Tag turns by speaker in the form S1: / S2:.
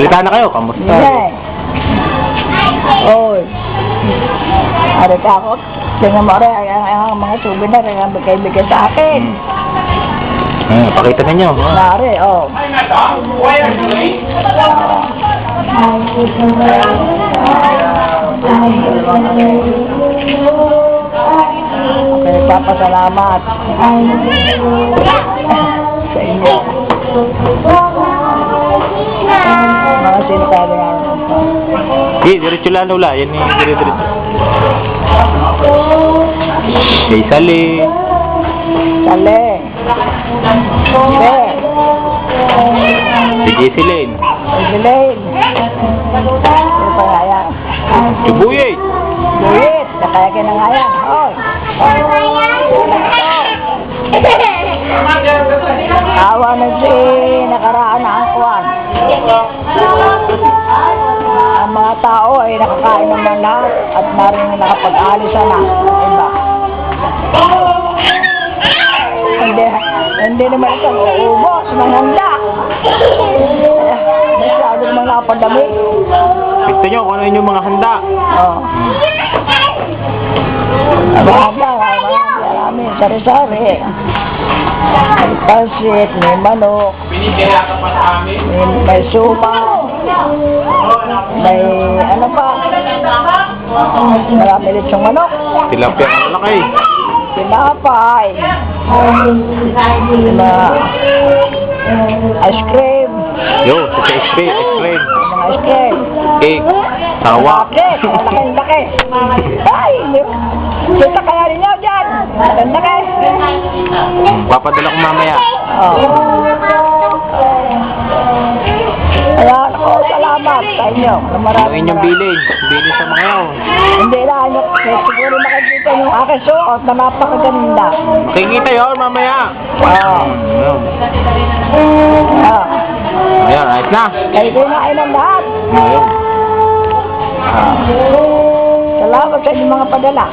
S1: Salita na kayo, kamusta?
S2: Hindi. Oy. Ari ka ako. Tingnan mo rin ang mga souvenir ang bigay-bigay sa akin.
S1: Pakita ninyo.
S2: Nari, oh. Okay, papasalamat sa inyo. Mga sinasabi nga naman pa.
S1: Diretso lang wala. Yan yung diretso. Kay Sali.
S2: Sali. Be.
S1: Si Jesseline.
S2: Elaine. Sino pa nga yan?
S1: Chubuyay.
S2: Buwit. Nakayakin na nga yan. Oy. Awa na si nakaraan na ang kuwan. Ang mga tao ay nakakain naman lahat at narin nakapag-alisa na. Diba? Hindi naman itong uubos ng handa. Masyado naman nakapadami.
S1: Gusto nyo kung ano yung mga handa.
S2: Oo. Ang mga handa, marami, sari-sari. May pansit, may manok, may sumaw, may ano pa, marami litsong manok,
S1: Tilapia ang lalaki.
S2: tinapay, ice cream,
S1: Yo, sa ice cream.
S2: mga ice cream,
S1: Cake. Tawa.
S2: laki. Ay, kita kaya rin nyo dyan, laki.
S1: Papadala ko mamaya.
S2: Kaya ako, salamat sa inyo.
S1: Yung inyong bilin. Bilin sa mga yaw.
S2: Hindi lang, siguro makikita yung aking suot na napakaganda.
S1: Makikita yun mamaya. Ayan, ayos na.
S2: Kayo kinain ng lahat.
S1: Ayun.
S2: Salamat sa inyong mga padala.